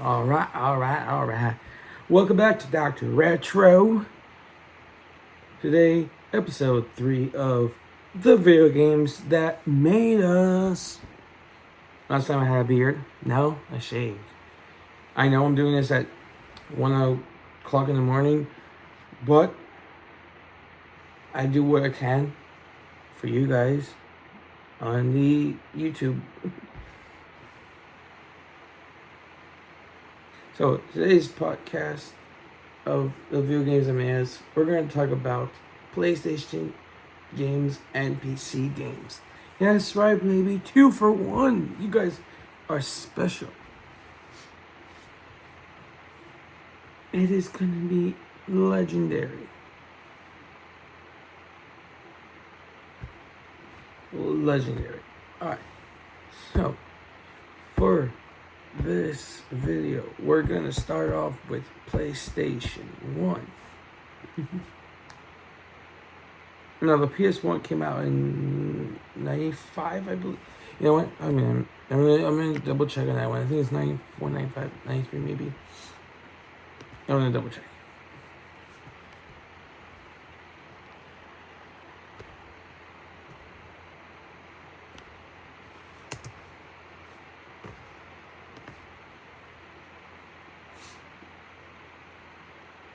All right. Welcome back to Dr. Retro. Today, episode 3 of the video games that made us. Last time I had a beard. No, I shaved. I know I'm doing this at 1 o'clock in the morning, but I do what I can for you guys on the YouTube. So today's podcast of the video games that made us, we're going to talk about PlayStation games and PC games. That's right, baby. 2 for 1. You guys are special. It is going to be legendary. Legendary. Alright. So, for this video, we're going to start off with PlayStation 1. Now, the PS1 came out in 95, I believe. You know what? I'm gonna double check on that one. I think it's 94, 95, 93 maybe. I'm gonna double check.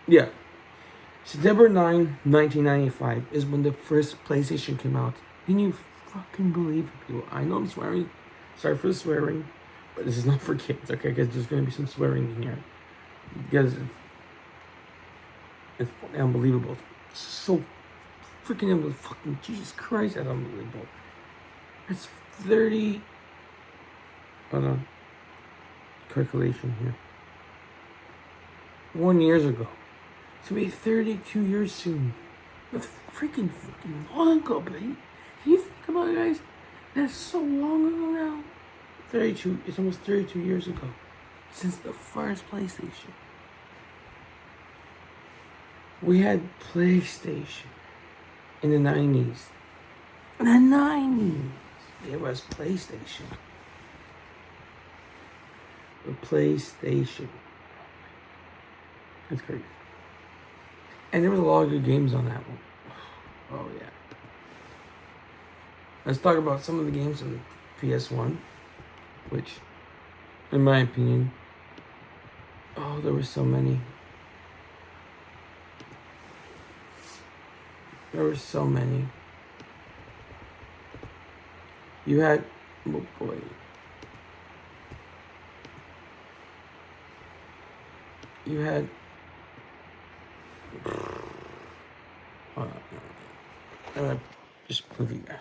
Yeah. September 9, 1995 is when the first PlayStation came out. Can you fucking believe it, people? I know I'm swearing. Sorry for the swearing. But this is not for kids, okay? Because there's going to be some swearing in here. Because it's fucking unbelievable. It's so freaking unbelievable. Fucking Jesus Christ, that's unbelievable. It's 30... Hold on. Calculation here. 1 year ago. It's gonna be 32 years soon. That's freaking long ago, baby. Can you think about it, guys? That's so long ago now. 32, it's almost 32 years ago. Since the first PlayStation. We had PlayStation in the 90s. In the 90s, there was PlayStation. The PlayStation. That's crazy. And there was a lot of good games on that one. Oh, yeah. Let's talk about some of the games on the PS1, which, in my opinion, oh, there were so many. There were so many. You had, oh boy. You had, just move you guys.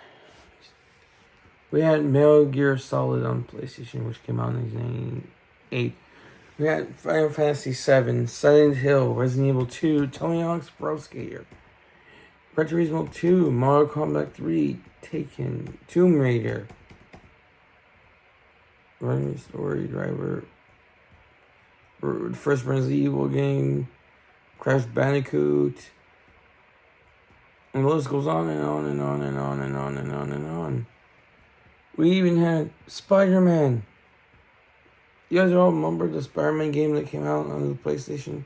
We had Metal Gear Solid on PlayStation, which came out in 1998. We had Final Fantasy VII, Silent Hill, Resident Evil 2, Tony Hawk's Pro Skater, Gran Turismo 2, Mortal Kombat 3, Taken, Tomb Raider, Running Story Driver, first Resident Evil game, Crash Bandicoot, and the list goes on and on and on and on and on and on and on. We even had Spider-Man. You guys all remember the Spider-Man game that came out on the PlayStation?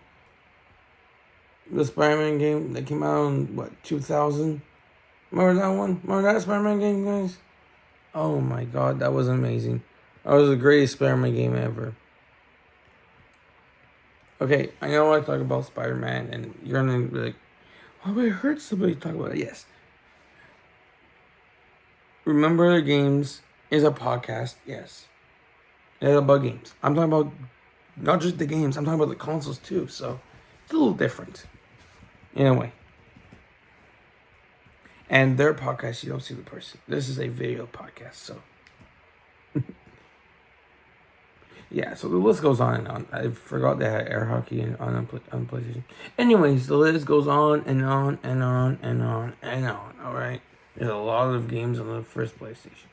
The Spider-Man game that came out in, 2000? Remember that one? Remember that Spider-Man game, guys? Oh my god, that was amazing. That was the greatest Spider-Man game ever. Okay, I know I talk about Spider-Man, and you're gonna be like, oh, I heard somebody talk about it. Yes. Remember the Games is a podcast. Yes. It's about games. I'm talking about not just the games, I'm talking about the consoles too, so it's a little different. Anyway. And their podcast, you don't see the person. This is a video podcast, so. Yeah, so the list goes on and on. I forgot they had air hockey on PlayStation. Anyways, the list goes on and on and on and on and on, alright? There's a lot of games on the first PlayStation.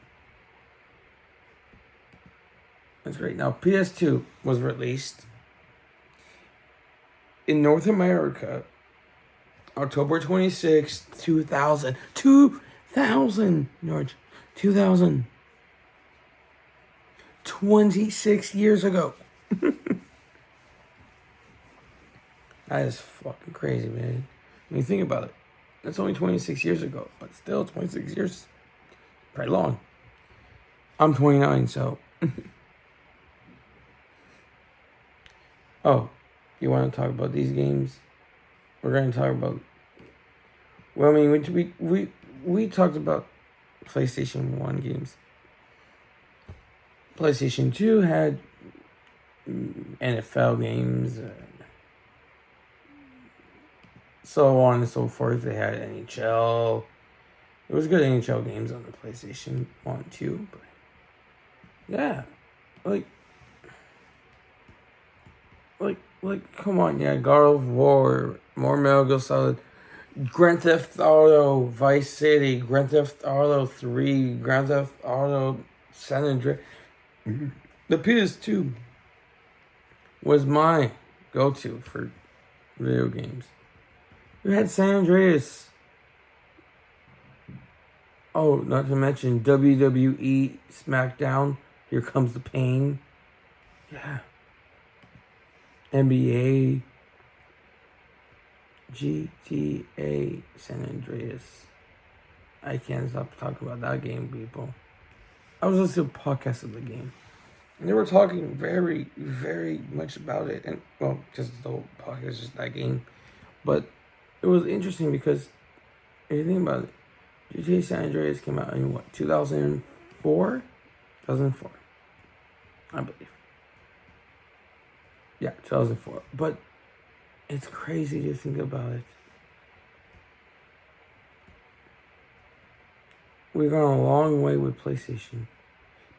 That's great. Now, PS2 was released in North America October 26th, 2000. 2000, George. 2000. 26 years ago. That is fucking crazy, man. When you think about it, that's only 26 years ago, but still 26 years, pretty long. I'm 29, so. Oh, you want to talk about these games? We're going to talk about. Well, I mean, we talked about PlayStation 1 games. PlayStation 2 had NFL games, so on and so forth. They had NHL. There was good NHL games on the PlayStation 1 too, but yeah, like, come on, yeah, God of War, more Metal Gear Solid, Grand Theft Auto, Vice City, Grand Theft Auto 3, Grand Theft Auto San Andreas. The PS2 was my go-to for video games. You had San Andreas. Oh, not to mention WWE SmackDown. Here Comes the Pain. Yeah. NBA. GTA San Andreas. I can't stop talking about that game, people. I was listening to a podcast of the game. And they were talking very, very much about it. And, well, just the whole podcast, just that game. But it was interesting because if you think about it, GTA San Andreas came out in what, 2004? 2004, I believe. Yeah, 2004. But it's crazy to think about it. We've gone a long way with PlayStation.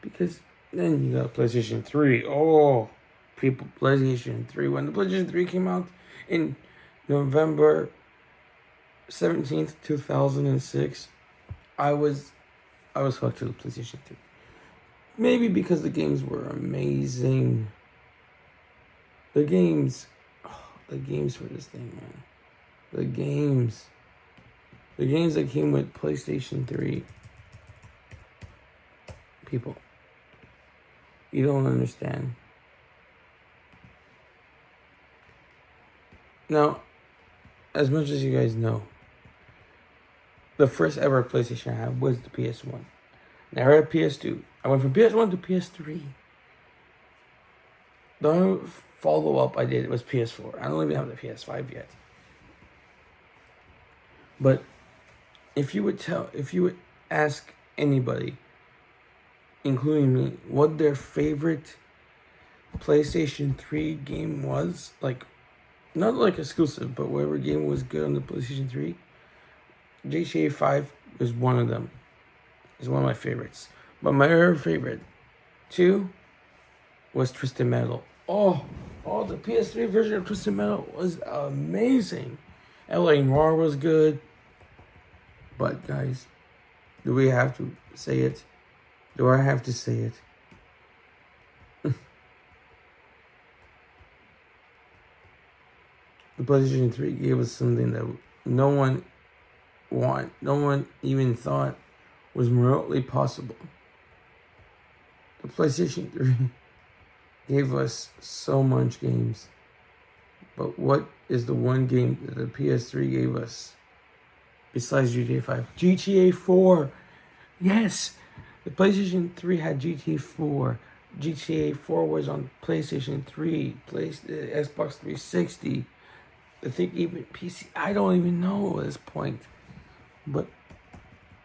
Because then you got PlayStation 3. Oh, people, PlayStation 3. When the PlayStation 3 came out in November 17th, 2006, I was hooked to the PlayStation 3. Maybe because the games were amazing. The games for this thing, man. The games that came with PlayStation 3. People, you don't understand. Now, as much as you guys know, the first ever PlayStation I had was the PS1. Now I had PS2. I went from PS1 to PS3. The only follow-up I did was PS4. I don't even have the PS5 yet. But if you would ask anybody, including me, what their favorite PlayStation 3 game was, like, not like exclusive, but whatever game was good on the PlayStation 3, GTA 5 is one of them. It's one of my favorites. But my other favorite, too, was Twisted Metal. Oh, the PS3 version of Twisted Metal was amazing. L.A. Noire was good. But, guys, do we have to say it? Do I have to say it? The PlayStation 3 gave us something that no one even thought was remotely possible. The PlayStation 3 gave us so much games. But what is the one game that the PS3 gave us besides GTA 5? GTA 4. Yes. The PlayStation 3 had GTA 4. GTA 4 was on PlayStation 3, Xbox 360. I think even PC. I don't even know at this point. But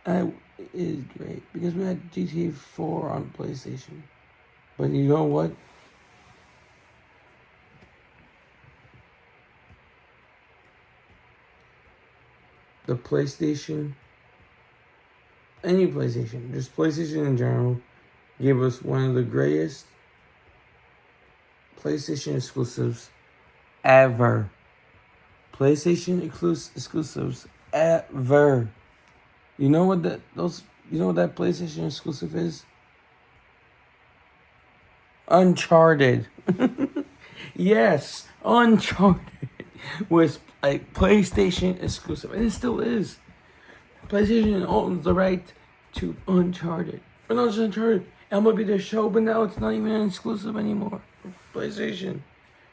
it is great because we had GTA 4 on PlayStation. But you know what? The PlayStation, any PlayStation, just PlayStation in general, gave us one of the greatest PlayStation exclusives ever. PlayStation exclusives ever. You know what that PlayStation exclusive is? Uncharted. Yes, Uncharted was a PlayStation exclusive, and it still is. PlayStation owns the right to Uncharted. But not just Uncharted. MLB The Show, but now it's not even an exclusive anymore for PlayStation.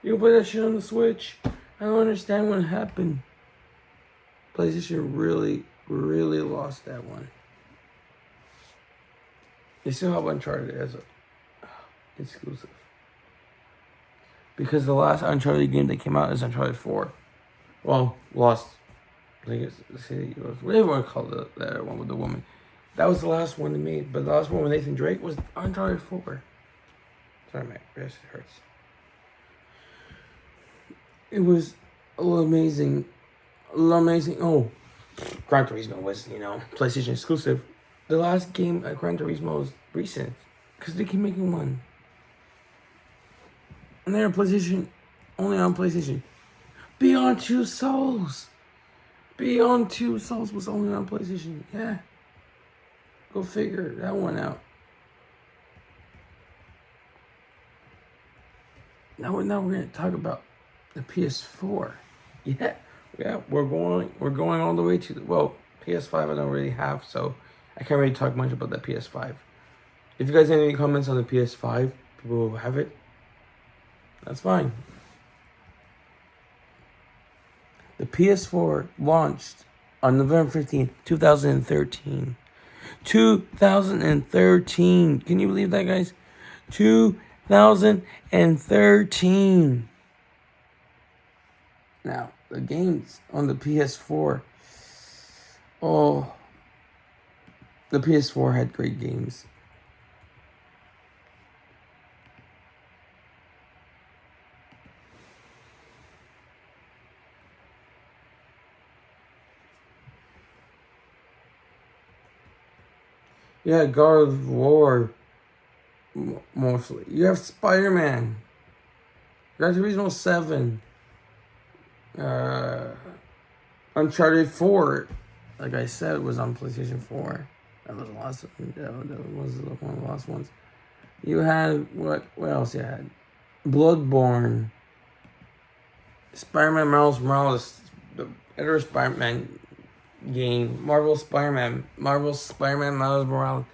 You can play that shit on the Switch. I don't understand what happened. PlayStation really, really lost that one. They still have Uncharted as a exclusive. Because the last Uncharted game that came out is Uncharted 4. Well, lost. I guess whatever you want to call that one with the woman. That was the last one they made. But the last one with Nathan Drake was Uncharted 4. Sorry, my wrist hurts. It was a little amazing. A little amazing. Oh, Gran Turismo was, PlayStation exclusive. The last game at Gran Turismo was recent. Because they keep making one. And they're on PlayStation. Only on PlayStation. Beyond Two Souls. Beyond Two Souls was only on PlayStation. Yeah. Go figure that one out. Now we're gonna talk about the PS4. Yeah, we're going all the way to PS5 I don't really have, so I can't really talk much about the PS5. If you guys have any comments on the PS5, people who have it, that's fine. The PS4 launched on November 15th, 2013. 2013. Can you believe that, guys? 2013. Now, the games on the PS4. Oh, the PS4 had great games. Yeah, God of War. Mostly. You have Spider-Man. Gran Turismo 7. Uncharted 4. Like I said, was on PlayStation 4. That was the last one. That was one of the last ones. You had what else you had? Bloodborne. Spider-Man Miles Morales. The other Spider-Man game. Marvel Spider-Man Miles Morales.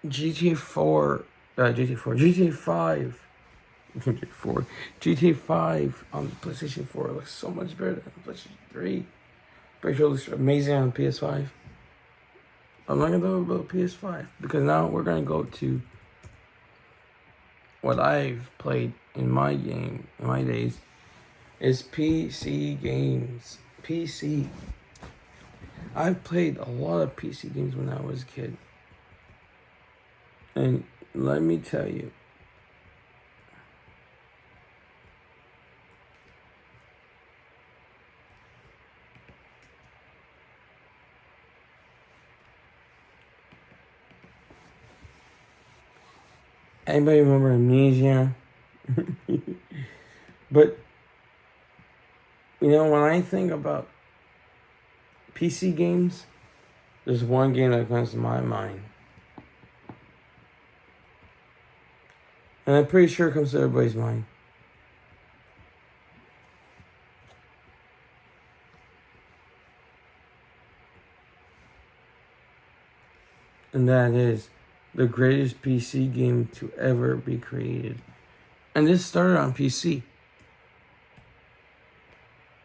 GTA 5. GTA 5 on PlayStation 4 looks so much better than PlayStation 3. Pretty sure it looks amazing on PS5. I'm not going to talk about PS5 because now we're going to go to what I've played in my days is PC games. PC. I've played a lot of PC games when I was a kid. And let me tell you, anybody remember Amnesia? But, when I think about PC games, there's one game that comes to my mind. And I'm pretty sure it comes to everybody's mind. And that is the greatest PC game to ever be created. And this started on PC.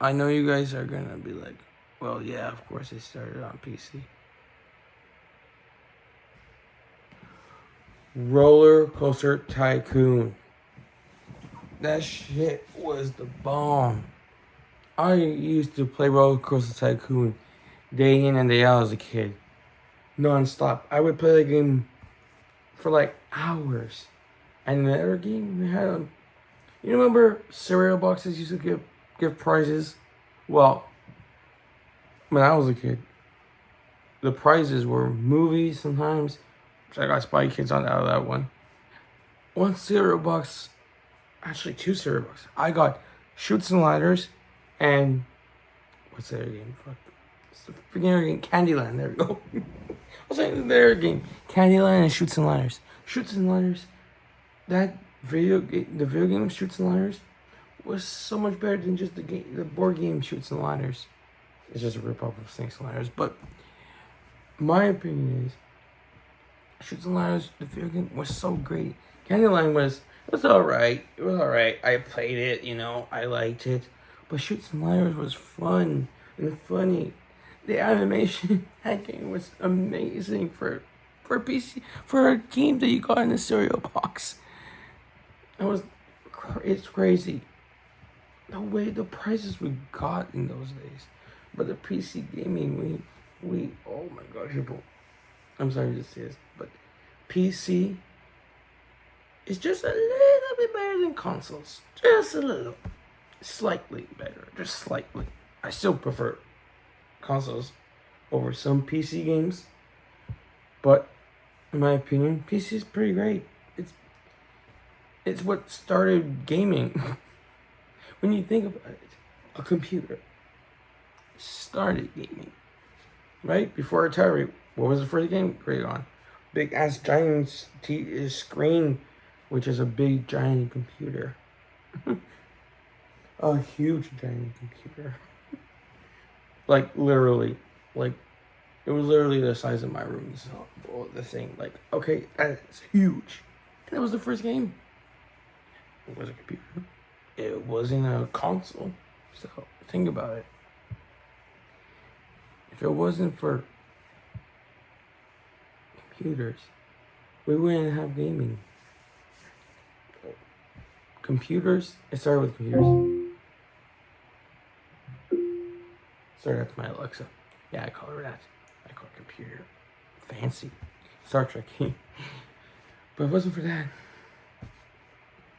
I know you guys are going to be like, well, yeah, of course it started on PC. Roller Coaster Tycoon. That shit was the bomb. I used to play Roller Coaster Tycoon day in and day out as a kid. Non-stop. I would play the game for like hours. And the other game we had, you remember cereal boxes used to give prizes? Well, when I was a kid, the prizes were movies sometimes. I got Spy Kids out of that one. One cereal box, actually 2 cereal boxes. I got Chutes and Ladders and what's the other game? Fuck. It's the freaking other game. Candyland. There we go. What's the other game? Candyland and Chutes and Ladders. Chutes and Ladders. That the video game Chutes and Ladders was so much better than just the board game Chutes and Ladders. It's just a ripoff of Snakes and Ladders. But my opinion is, Chutes and Ladders, the video game was so great. Candyland was alright. It was alright. I played it, I liked it. But Shoots and Ladders was fun and funny. The animation that game was amazing for PC, for a game that you got in a cereal box. It's crazy the way the prices we got in those days. But the PC gaming, we oh my gosh, people. I'm sorry to say this, but PC is just a little bit better than consoles. Just a little. Slightly better. Just slightly. I still prefer consoles over some PC games. But in my opinion, PC is pretty great. It's what started gaming. When you think about it, a computer started gaming. Right? Before Atari, what was the first game created on? Big ass giant screen, which is a big giant computer. A huge giant computer. Like literally, like it was literally the size of my room. So the thing, like, okay, that's huge. And that was the first game. It was a computer. It wasn't a console. So think about it. If it wasn't for computers, we wouldn't have gaming. Computers. It started with computers. Sorry, that's my Alexa. Yeah, I call her that. I call her computer. Fancy. Star Trek. But if it wasn't for that,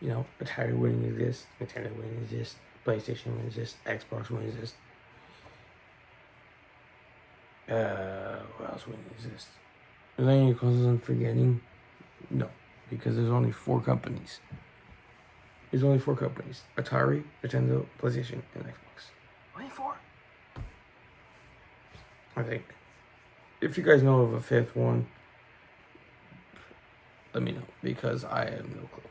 you know, Atari wouldn't exist, Nintendo wouldn't exist, PlayStation wouldn't exist, Xbox wouldn't exist. What else wouldn't exist? Is there any consoles I'm forgetting? No, because there's only 4 companies. There's only 4 companies. Atari, Nintendo, PlayStation, and Xbox. Only 4. I think. If you guys know of a 5th one, let me know, because I have no clue.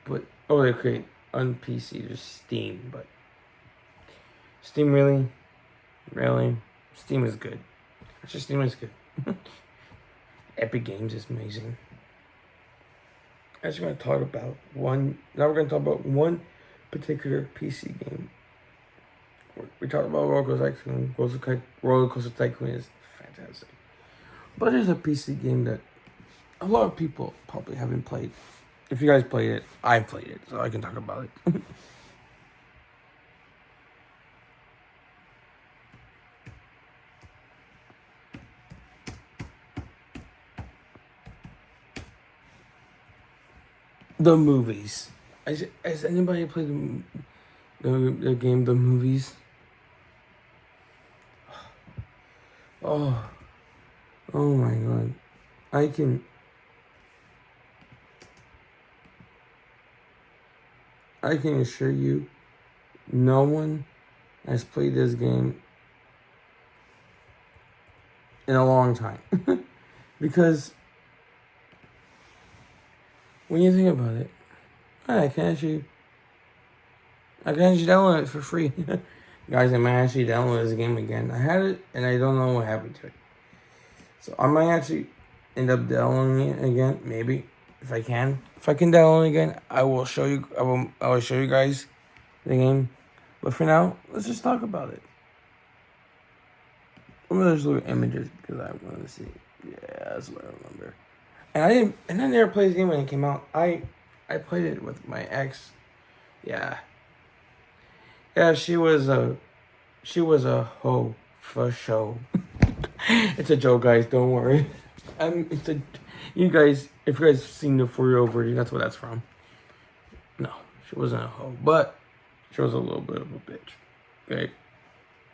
But, oh, they create on PC, there's Steam, but Steam really? Steam is good. Actually, Steam is good. Epic Games is amazing. I just want to talk about one. Now we're going to talk about one particular PC game. We talked about Roller Coaster Tycoon is fantastic. But there's a PC game that a lot of people probably haven't played. If you guys played it, I played it, so I can talk about it. The movies. Has anybody played the game The Movies? Oh my god. I can assure you, no one has played this game in a long time. Because when you think about it, I can actually download it for free. Guys, I might actually download this game again. I had it, and I don't know what happened to it. So I might actually end up downloading it again, maybe, if I can. If I can download it again, I will show you. I will show you guys the game. But for now, let's just talk about it. I'm gonna just look at images because I want to see. Yeah, that's what I remember. And I never played this game when it came out. I played it with my ex. Yeah, she was a hoe for show. It's a joke, guys. Don't worry. You guys, if you guys seen the 4-year-old version, that's what that's from. No, she wasn't a hoe, but she was a little bit of a bitch. Okay,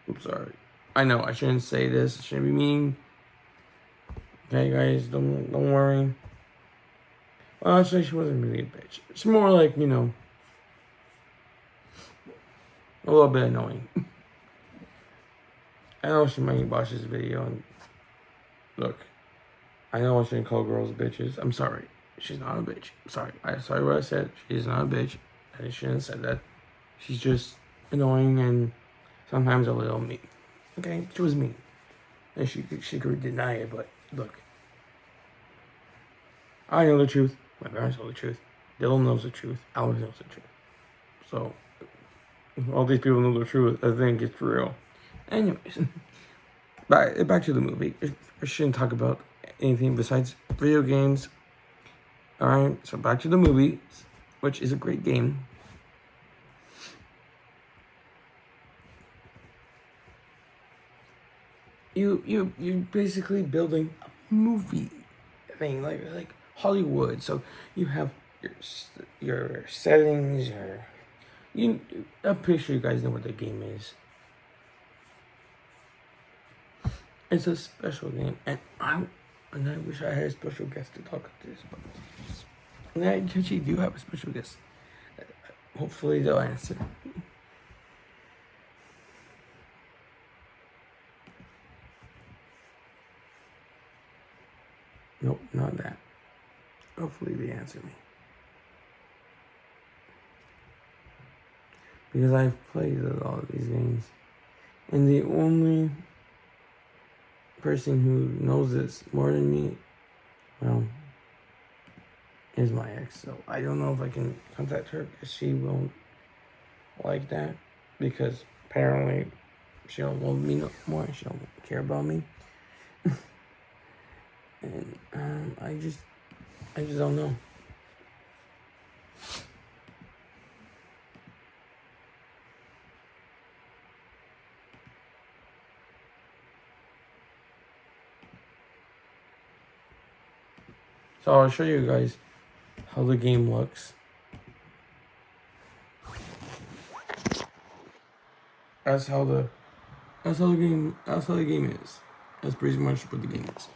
I'm sorry. I know I shouldn't say this. I shouldn't be mean. Okay, guys, don't worry. Well, actually, she wasn't really a bitch. She's more like, you know, a little bit annoying. I know she might watch this video and look, I know I shouldn't call girls bitches. I'm sorry. She's not a bitch. Sorry what I said. She's not a bitch. I shouldn't have said that. She's just annoying and sometimes a little mean. Okay? She was mean. And she could deny it, but look. I know the truth. My parents know the truth. Dylan knows the truth. Alex knows the truth. So all these people know the truth. I think it's real. Anyways, back to the movie. I shouldn't talk about anything besides video games. Alright, so back to the movie, which is a great game. You're basically building a movie thing, like Hollywood. So you have your settings, I'm pretty sure you guys know what the game is. It's a special game, and I wish I had a special guest to talk to this about. And I actually do have a special guest. Hopefully they'll answer. Nope, not that. Hopefully they answer me. Because I've played a lot of these games. And the only person who knows this more than me, well, is my ex. So I don't know if I can contact her because she won't like that. Because apparently she don't love me no more. She don't care about me. And I just don't know. So I'll show you guys how the game looks. That's how the game is. That's pretty much what the game is.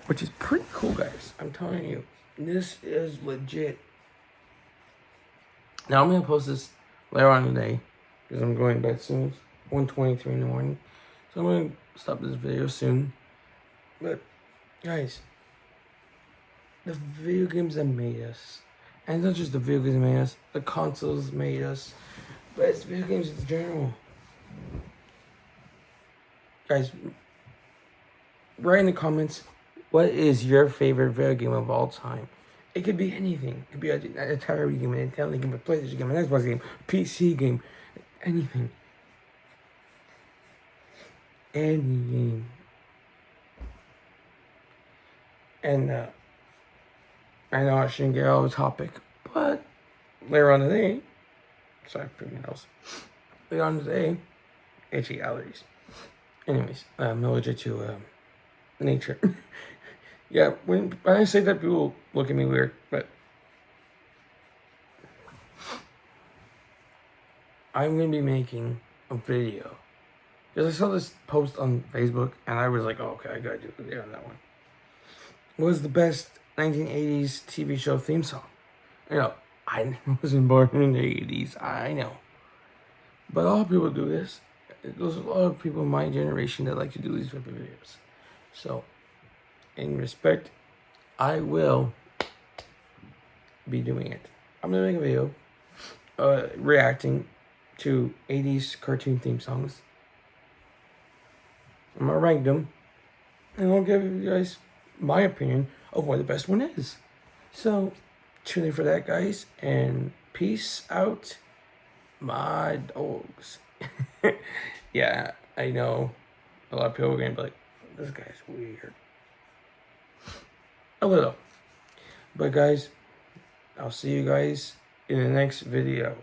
Which is pretty cool, guys. I'm telling you. This is legit. Now I'm gonna post this later on today because I'm going to bed soon. It's 1:23 in the morning. So I'm gonna stop this video soon. But guys, the video games that made us, and not just the video games that made us, the consoles made us, but it's video games in general. Guys, write in the comments, what is your favorite video game of all time? It could be anything. It could be a Atari game, an Nintendo game, a PlayStation game, an Xbox game, PC game, anything. Any game. And I know I shouldn't get off the topic, but later on today, sorry for anything else. Later on today, itchy allergies. Anyways, I'm allergic to nature. Yeah, when I say that, people look at me weird, but I'm gonna be making a video because I saw this post on Facebook and I was like, oh, okay, I gotta do a video on that one. What was the best 1980s TV show theme song? You know, I wasn't born in the 80s, I know, but a lot of people do this. There's a lot of people in my generation that like to do these type of videos. So, in respect, I will be doing it. I'm gonna make a video reacting to 80s cartoon theme songs. I'm gonna rank them, and I'll give you guys my opinion of what the best one is. So, tune in for that, guys, and peace out, my dogs. Yeah, I know a lot of people are gonna be like, this guy's weird. A little. But guys, I'll see you guys in the next video.